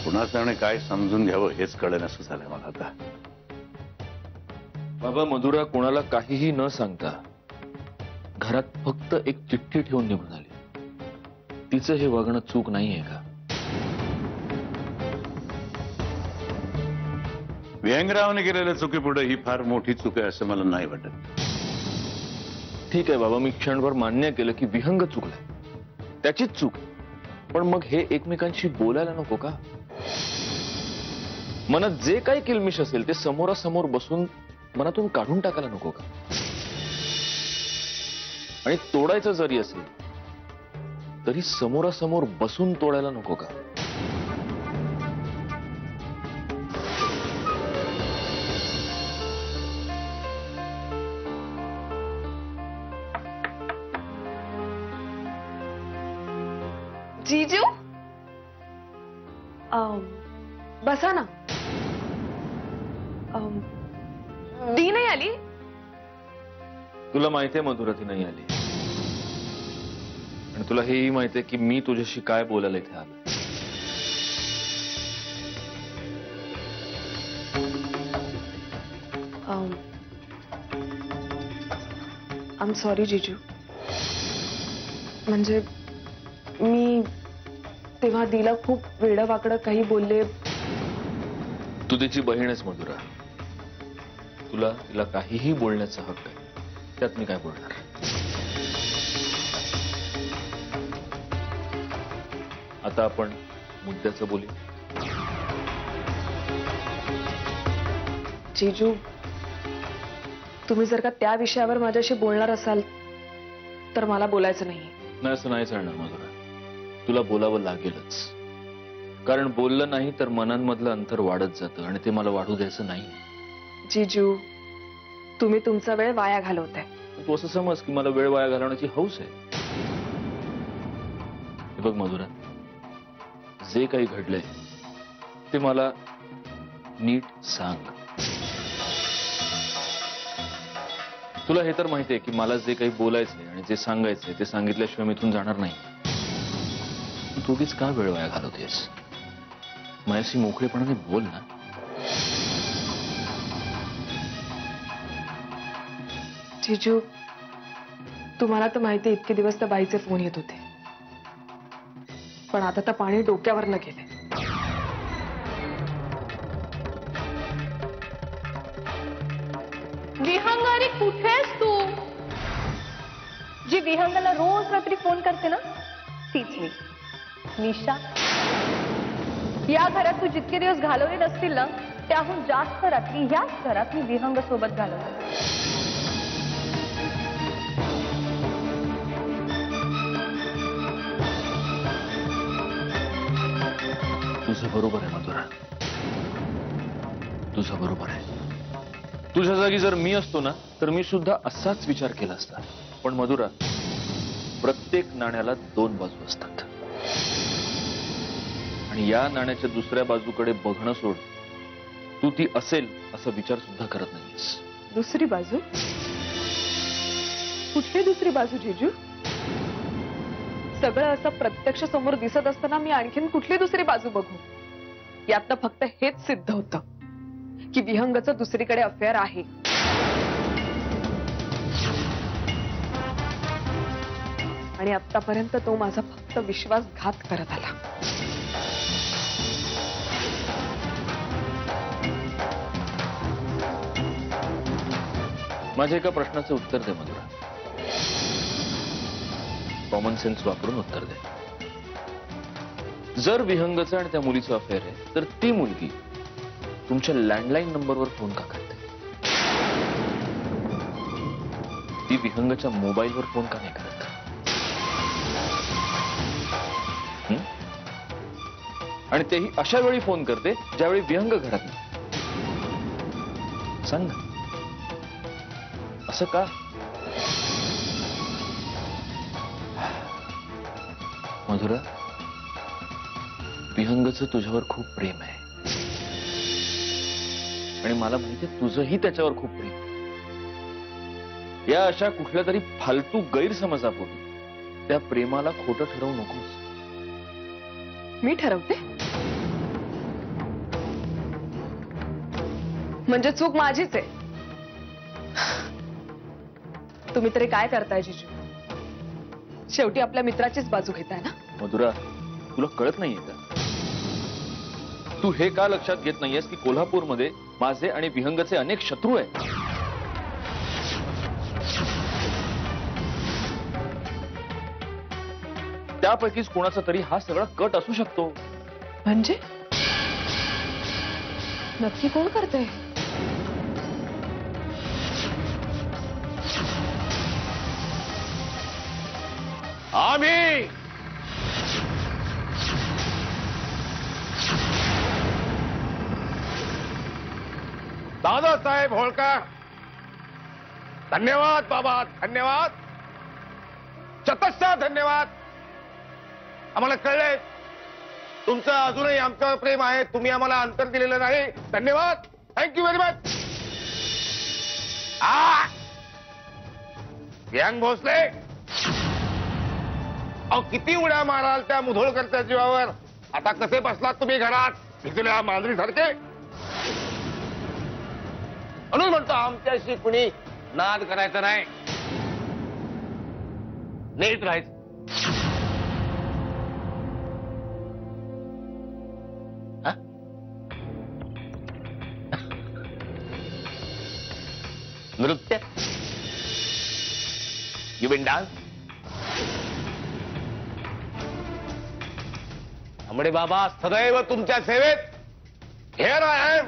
कुणाचं आणि काय समजून घ्यावं हेच कळेनासं झालंय मला आता. बाबा, मधुरा कोणाला काहीही न सांगता घरात फक्त एक चिठ्ठी ठेवून निघून आली. तिचं हे वागणं चूक नाहीये का? विहंगरावने केलेल्या चुकीपुढे ही फार मोठी चूक आहे असं मला नाही वाटत. ठीक आहे बाबा, मी क्षणभर मान्य केलं की विहंग चुकलाय, त्याचीच चूक. पण मग हे एकमेकांशी बोलायला नको का? मनात जे काही किलमिश असेल ते समोरासमोर बसून मनातून काढून टाकायला नको का? आणि तोडायचं जरी असेल तरी समोरासमोर बसून तोडायला नको का? जीजू, बसा ना. दी नाही आली? तुला माहितीये मधुरा, ती नाही आली. आणि तुला हेही माहितीये की मी तुझ्याशी काय बोलायला इथे आलो. आय एम सॉरी जीजू. म्हणजे मी तेव्हा दिला खूप वेडवाकडं काही बोलले. तू तिची बहीणच मधुरा, तुला तिला काहीही बोलण्याचा हक्क आहे. त्यात मी काय बोलणार? आता आपण मुद्द्याचं बोलू. जीजू, तुम्ही जर का त्या विषयावर माझ्याशी बोलणार असाल तर मला बोलायचं नाही. नाही, असं नाही चालणार मधुरा. तुला बोलावं लागेलच, कारण बोललं नाही तर मनांमधलं अंतर वाढत जातं आणि ते मला वाढू द्यायचं नाही. जीजू, तुम्ही तुमचा वेळ वाया घालवताय. तू असं समज की मला वेळ वाया घालवण्याची हौस आहे. हे बघ मधुरा, जे काही घडलंय ते मला नीट सांग. तुला हे तर माहितीये की मला जे काही बोलायचंय आणि जे सांगायचंय ते सांगितल्याशिवाय मी इथून जाणार नाही. तू उगीच का वेळ वाया घालवतेस? माझ्याशी मोकळेपणाने बोल ना. जीजू, तुम्हाला तर माहिती, इतके दिवस त्या बाईचे फोन येत होते, पण आता तर पाणी डोक्यावर न गेले. विहंगारी, कुठेस तू? जी विहंगाला रोज रात्री फोन करते ना, तीच मी, निशा. या घरात तू जितके दिवस घालवले नसतील ना, त्याहून जास्त रात्री याच घरात मी विहंग सोबत घालवले. तुझं बरोबर आहे मधुरा, तुझं बरोबर आहे. तुझ्या जागी जर मी असतो ना तर मी सुद्धा असाच विचार केला असता. पण मधुरा, प्रत्येक नाण्याला दोन बाजू असतात आणि या नाण्याच्या दुसऱ्या बाजूकडे बघणं सोड. तू ती असेल असा विचार सुद्धा करत नाहीस. दुसरी बाजू? कुठली दुसरी बाजू जीजू? सगळं असं प्रत्यक्ष समोर दिसत असताना मी आणखीन कुठली दुसरी बाजू बघू? यात फक्त हेच सिद्ध होतं की विहंगचं दुसरीकडे अफेअर आहे. आणि आतापर्यंत तो माझा फक्त विश्वासघात करत आला. माझ्या एका प्रश्नाचं उत्तर दे मधुरा. कॉमन सेन्स वापरून उत्तर दे. जर विहंगचं आणि त्या मुलीचं अफेअर आहे तर ती मुलगी तुमच्या लँडलाईन नंबरवर फोन का करते? ती विहंगच्या मोबाईलवर फोन का नाही करत? आणि तेही अशा वेळी फोन करते ज्यावेळी विहंग घरात नाही. सांग ना, असं का? मधुरा, विहंगचं तुझ्यावर खूप प्रेम आहे आणि मला माहितीये तुझंही त्याच्यावर खूप प्रेम. या अशा कुठल्या तरी फालतू गैरसमजापोटी त्या प्रेमाला खोटं ठरवू नकोस. मी ठरवते? म्हणजे चूक माझीच आहे. तुम्ही तरी काय करताय जिजू? शेवटी आपल्या मित्राचीच बाजू घेताय ना. मधुरा, तुला कळत नाहीये का? तू हे का लक्षात घेत नाहीयेस की कोल्हापूरमध्ये माझे आणि विहंगचे अनेक शत्रू आहेत. त्यापैकीच कोणाचा तरी हा सगळा कट असू शकतो. म्हणजे नक्की कोण करते? आम्ही दादासाहेब होळकर. धन्यवाद बाबा, धन्यवाद, शतशः धन्यवाद. आम्हाला कळलंय तुमचं अजूनही आमच्यावर प्रेम आहे. तुम्ही आम्हाला अंतर दिलेलं नाही. धन्यवाद, थँक्यू व्हेरी मच. विहंग भोसले, अहो किती उड्या माराल त्या मुधोळकरच्या जीवावर. आता कसे बसलात तुम्ही घरात भिजल्या मांजरीसारखे? म्हणून म्हणतो आमच्याशी कुणी नाद करायचा नाही, नीट राहायचं. हा? नृत्य, यू विल डान्स. तांबडे बाबा सदैव तुमच्या सेवेत. Here I am.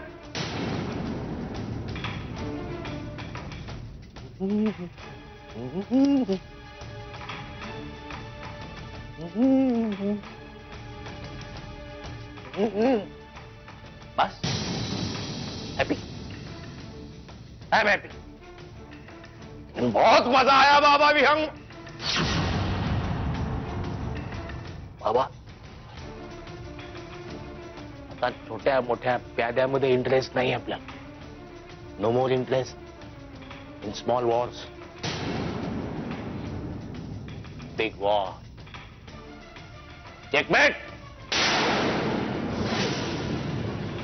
बस हैप्पी, आई एम हैप्पी. बहुत मजा आया बाबा विहंग. बाबा आता छोट्या मोठ्या प्याद्यामध्ये इंटरेस्ट नाही आपल्याला. No more interest in small wars. Big war. Checkmate.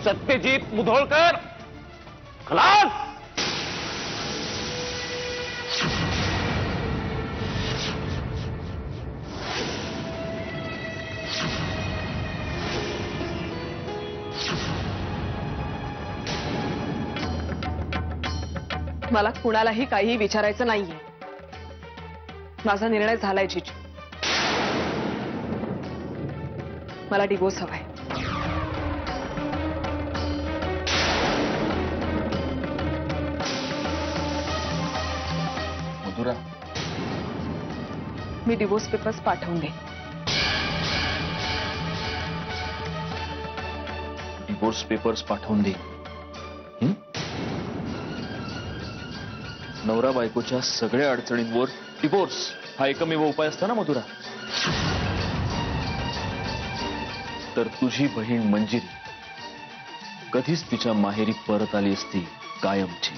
Satyajit Mudholkar खलास. मला कुणालाही काहीही विचारायचं नाहीये. माझा निर्णय झालाय जिजू. मला डिवोर्स हवाय. मधुरा, मी डिवोर्स पेपर्स पाठवून दे. डिवोर्स पेपर्स पाठवून दे. नवरा बायकोच्या सगळ्या अडचणींवर डिवोर्स हा एकमेव उपाय असतो ना मधुरा. तर तुझी बहीण मंजिरी कधीच तिच्या माहेरी परत आली असती कायमची.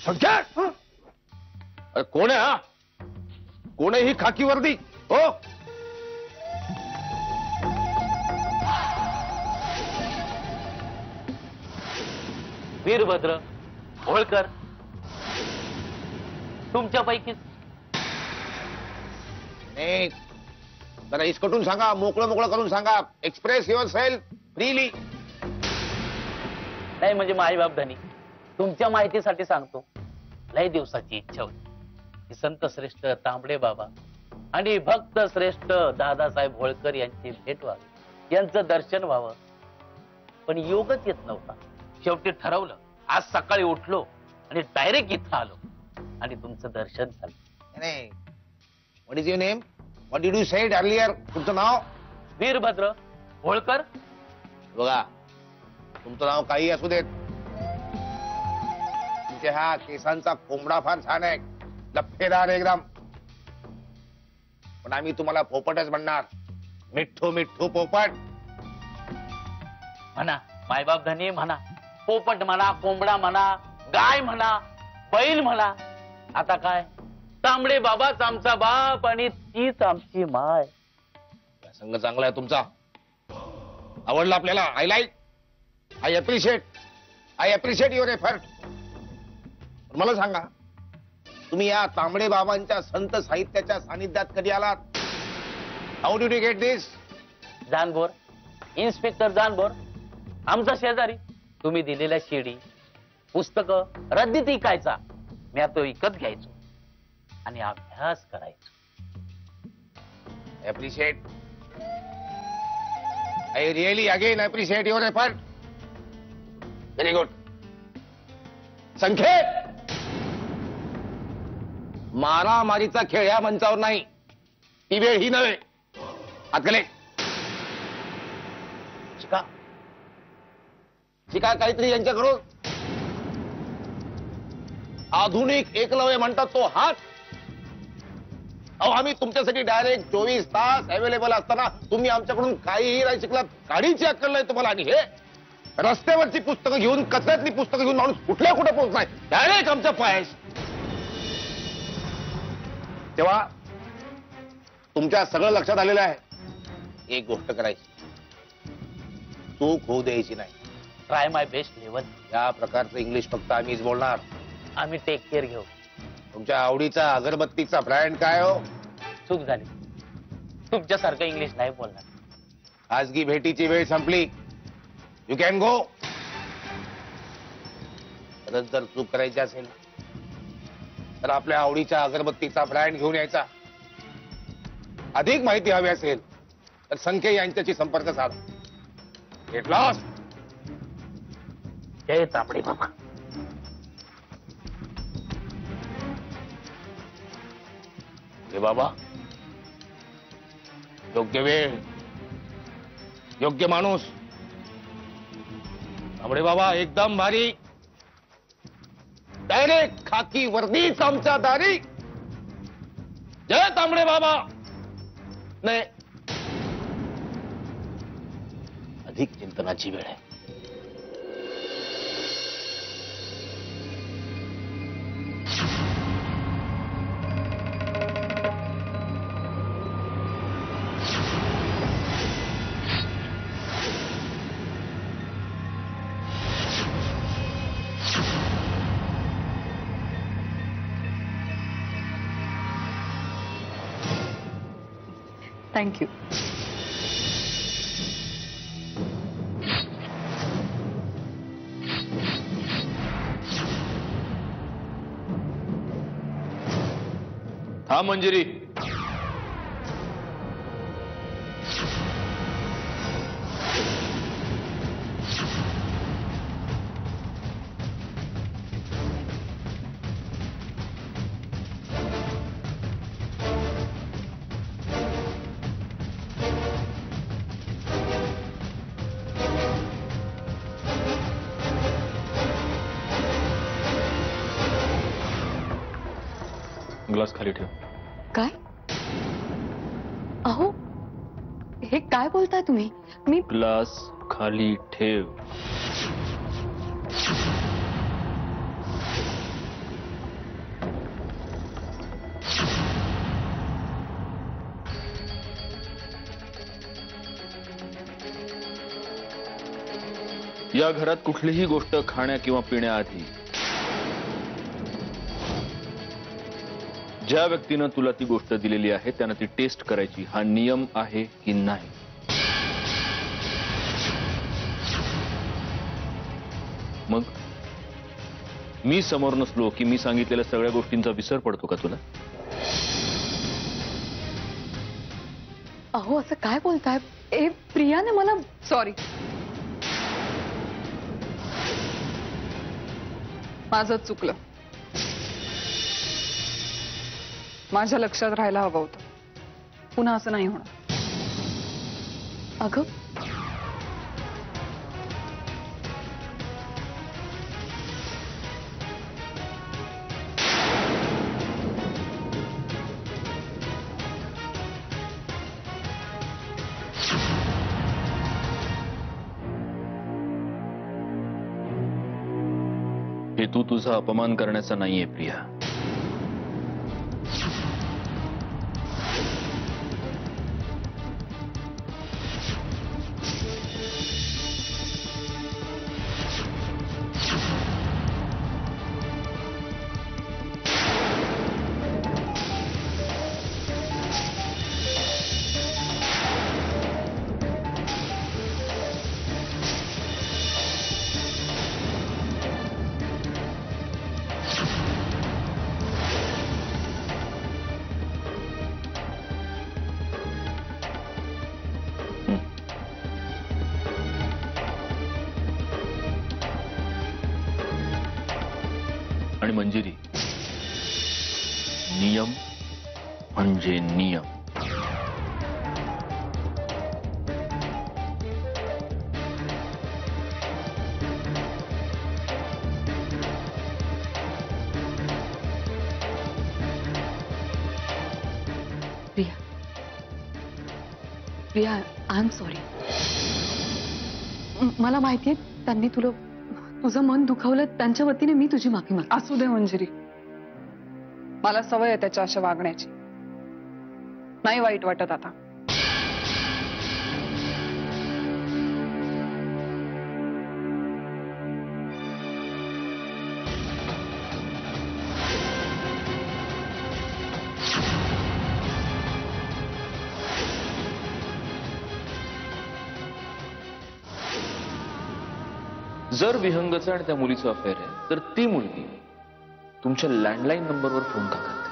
संख्या कोण आहे? हा कोण आहे ही खाकी वर्दी? हो वीरभद्र होळकर तुमच्यापैकीच. नाही, जरा इसकटून सांगा, मोकळं मोकळं करून सांगा. Express your self freely. नाही म्हणजे माईबाप धनी, तुमच्या माहितीसाठी सांगतो. लय दिवसाची इच्छा होती की संत श्रेष्ठ तांबडे बाबा आणि भक्त श्रेष्ठ दादासाहेब होळकर यांची भेट व्हावी, यांचं दर्शन व्हावं. पण योगच येत नव्हता. शेवटी ठरवलं, आज सकाळी उठलो आणि डायरेक्ट इथं आलो आणि तुमचं दर्शन झालं. नाही, what is your name? What did you sed earlier? तुमचं नाव? वीरभद्र होळकर. बघा, तुमचं नाव काही असू देत, तुमच्या ह्या केसांचा कोंबडा फार छान आहे, लफेदार एकदम. पण आम्ही तुम्हाला पोपटच म्हणणार. मिठ्ठू मिठ्ठू पोपट. म्हणा मायबाप धनी म्हणा. पोपट म्हणा, कोंबडा म्हणा, गाय म्हणा, बैल म्हणा, आता काय तांबडे बाबाच आमचा बाप आणि तीच आमची माय. संघ चांगला आहे तुमचा, आवडला आपल्याला. I like, I appreciate your effort. मला सांगा, तुम्ही या तांबडे बाबांच्या संत साहित्याच्या सानिध्यात कधी आलात? How did you get this? Janbor, inspector Janbor, आमचा शेजारी. तुम्ही दिलेल्या शिडी, पुस्तकं रद्दीत विकायचा, मी तो विकत घ्यायचो आणि अभ्यास करायचो. Appreciate, I really again appreciate your effort. Very good. संख्येत मारामारीचा खेळ या मंचावर नाही, ती वेळ ही नव्हे. आतले शिका, शिका काहीतरी यांच्याकडून. आधुनिक एकलव्य म्हणतात तो हात. अहो, आम्ही तुमच्यासाठी डायरेक्ट 24 तास अवेलेबल असताना तुम्ही आमच्याकडून काहीही नाही शिकलात. काढीची अक्कल नाही तुम्हाला. आणि हे रस्त्यावरची पुस्तकं घेऊन, कचऱ्यातली पुस्तकं घेऊन माणूस कुठल्या कुठे पोहोचलाय, डायरेक्ट आमच्या पायाशी. तेव्हा तुमच्या सगळं लक्षात आलेलं आहे. एक गोष्ट करायची, चूक होऊ द्यायची नाही. ट्राय माय बेस्ट लेवल. या प्रकारचं इंग्लिश फक्त आम्हीच बोलणार. आम्ही टेक केअर घेऊ. तुमच्या आवडीचा अगरबत्तीचा ब्रँड काय हो? चूक झाली, तुमच्यासारखं इंग्लिश नाही बोलणार. खाजगी भेटीची वेळ संपली. You can go. परत जर चूक करायची असेल तर आपल्या आवडीच्या अगरबत्तीचा ब्रँड घेऊन यायचा. अधिक माहिती हवी असेल तर संख्ये यांच्याशी संपर्क साधा. Get lost. जय तांबडे बाबा. हे बाबा, योग्य वेळ, योग्य माणूस. तांबडे बाबा एकदम भारी. डायरेक्ट खाकी वर्दीच आमच्या दारी. जय तांबडे बाबा. नाही, अधिक चिंतनाची वेळ आहे. थँक्यू. हा मंजिरी. ग्लास खाली ठेव. काय? अहो, हे काय बोलताय तुम्ही? मी ग्लास खाली ठेव. या घरात कुठलीही गोष्ट खाण्या किंवा पिण्याआधी ज्या व्यक्तीनं तुला ती गोष्ट दिलेली आहे त्यानं ती टेस्ट करायची. हा नियम आहे की नाही? मग मी समोर नसलो की मी सांगितलेल्या सगळ्या गोष्टींचा विसर पडतो का तुला? अहो, असं काय बोलताय? ए प्रियाने मला सॉरी, माझं चुकलं. माझ्या लक्षात राहायला हवं होतं. पुन्हा असं नाही होणार. अगं, हेतू तुझा अपमान करण्याचा नाहीये प्रिया. आणि मंजिरी, नियम म्हणजे नियम. Priya, Priya, I am sorry. मला माहितीये त्यांनी तुझं मन दुखावलं, त्यांच्या वतीने मी तुझी माफी मागते. असू दे मंजिरी, मला सवय आहे त्याच्या अशा वागण्याची. नाही वाईट वाटत आता. जर विहंगचं आणि त्या मुलीचं अफेअर आहे तर ती मुलगी तुमच्या लँडलाईन नंबरवर फोन का करते,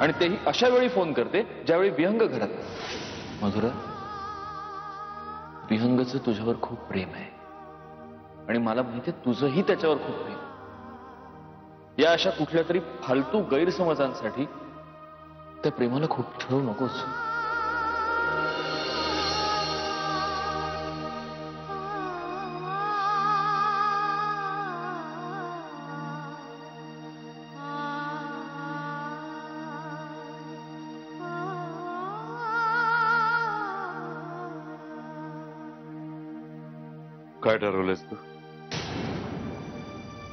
आणि तेही अशा वेळी फोन करते ज्यावेळी विहंग घरात नसते. मधुरा, विहंगचं तुझ्यावर खूप प्रेम आहे आणि मला माहितीये तुझंही त्याच्यावर खूप प्रेम. या अशा कुठल्या तरी फालतू गैरसमजांसाठी त्या प्रेमाला खूप ठेवू नकोस. काय ठरवलंस तू?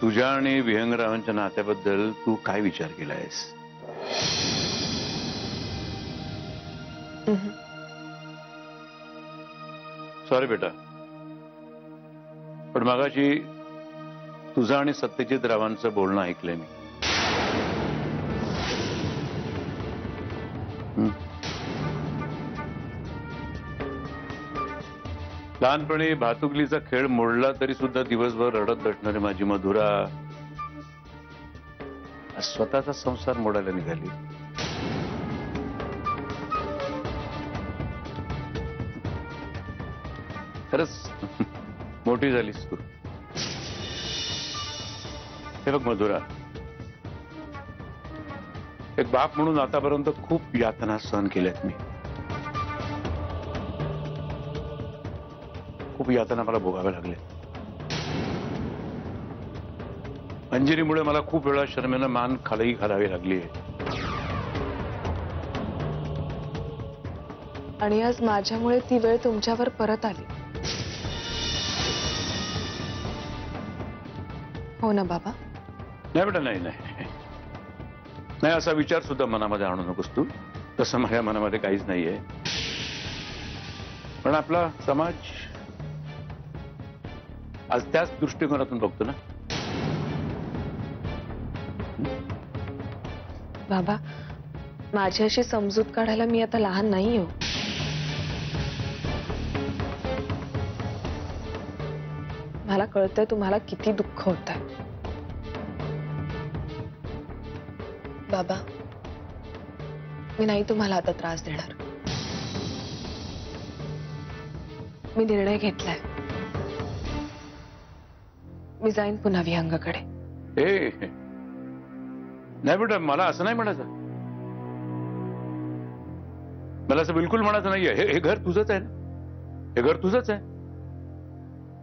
तुझ्या आणि विहंगरावांच्या नात्याबद्दल तू काय विचार केलायस? सॉरी बेटा, पण मगाशी तुझं आणि सत्यजित रावांचं बोलणं ऐकलंय मी. लहानपणी भातुकलीचा खेळ मोडला तरी सुद्धा दिवसभर रडत बसणारी माझी मधुरा स्वतःचा संसार मोडायला निघाली. खरंच मोठी झालीस तू. हे बघ मधुरा, एक बाप म्हणून आतापर्यंत खूप यातना सहन केल्यात मी. खूप यातना मला भोगाव्या लागल्या. अंजलीमुळे मला खूप वेळा शर्मेनं मान खाली घालावी लागली आहे. आणि आज माझ्यामुळे ती वेळ तुमच्यावर परत आली. हो ना बाबा? नाही बेटा, नाही नाही नाही, असा विचार सुद्धा मनामध्ये आणू नकोस तू. तसं माझ्या मनामध्ये काहीच नाहीये. पण आपला समाज आज त्याच दृष्टिकोनातून बघतो ना. बाबा, माझी अशी समजूत काढायला मी आता लहान नाही हो. मला कळतंय तुम्हाला किती दुःख होतंय. बाबा, मी नाही तुम्हाला आता त्रास देणार. मी निर्णय घेतलाय. मी जाईन पुन्हा विहंगाकडे. ए नाही बेटा, मला असं नाही म्हणायचं. मला असं बिलकुल म्हणायचं नाहीये. हे घर तुझंच आहे ना. हे घर तुझंच आहे.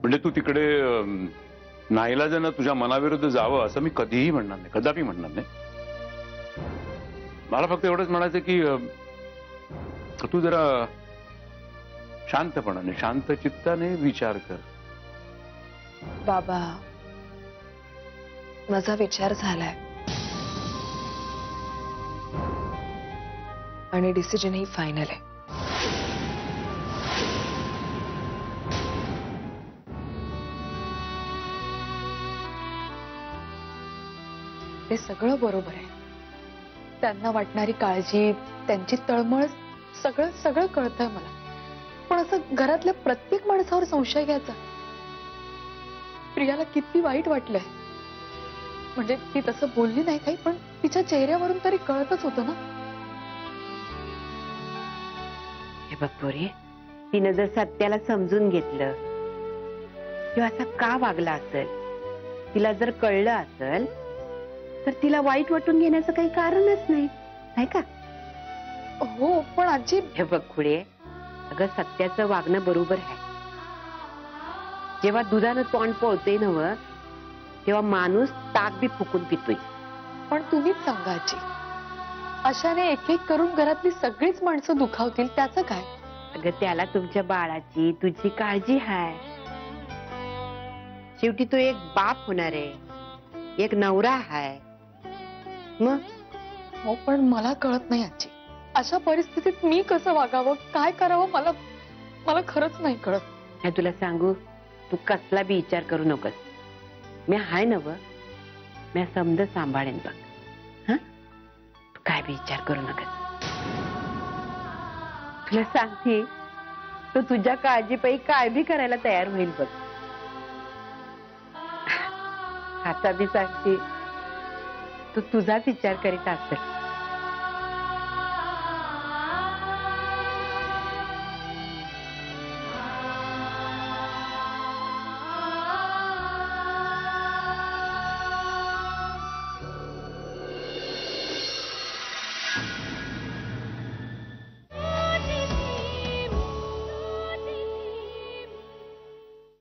म्हणजे तू तिकडे नाईलाजानं तुझ्या मनाविरुद्ध जावं असं मी कधीही म्हणणार नाही, कदापि म्हणणार नाही. मला फक्त एवढंच म्हणायचं की तू जरा शांतपणाने, शांत चित्ताने विचार कर. बाबा, माझा विचार झालाय आणि डिसिजन ही फायनल आहे. ते सगळं बरोबर आहे. त्यांना वाटणारी काळजी, त्यांची तळमळ, सगळं सगळं कळतंय मला. पण असं घरातल्या प्रत्येक माणसावर संशय घ्यायचा. प्रियाला किती वाईट वाटलंय. म्हणजे ती तसं बोलली नाही काही, पण तिच्या चेहऱ्यावरून तरी कळतच होतं ना. हे बघ पोरी, तिनं जर सत्याला समजून घेतलं किंवा असा का वागला असेल, तिला जर कळलं असेल तर तिला वाईट वाटून घेण्याचं काही कारणच नाही का? हो, पण आजी. हे बघ खुळे, अगं सत्याचं वागणं बरोबर आहे. जेव्हा दुधानं तोंड पळतोय नव, तेव्हा माणूस ताक बी फुकून पितोय. पण तुम्हीच सांगा आजी, अशाने एक एक करून घरातली सगळीच माणसं दुखावतील, त्याचं काय? अगं त्याला तुमच्या बाळाची, तुझी काळजी आहे. शेवटी तो एक बाप होणार आहे, एक नवरा आहे. मग हो, पण मला कळत नाही आजी, अशा परिस्थितीत मी कसं वागावं, काय करावं, मला खरंच नाही कळत. हे तुला सांगू, तू कसला बी विचार करू नकोस. मी हाय नव, मी समज सांभाळेन बघ. हं, तू काय बी विचार करू नकोस. तुला सांगते, तो तुझ्या काळजीपायी काय बी करायला तयार होईल बघ. आता बी सांगते, तो तुझाच विचार करीत असेल.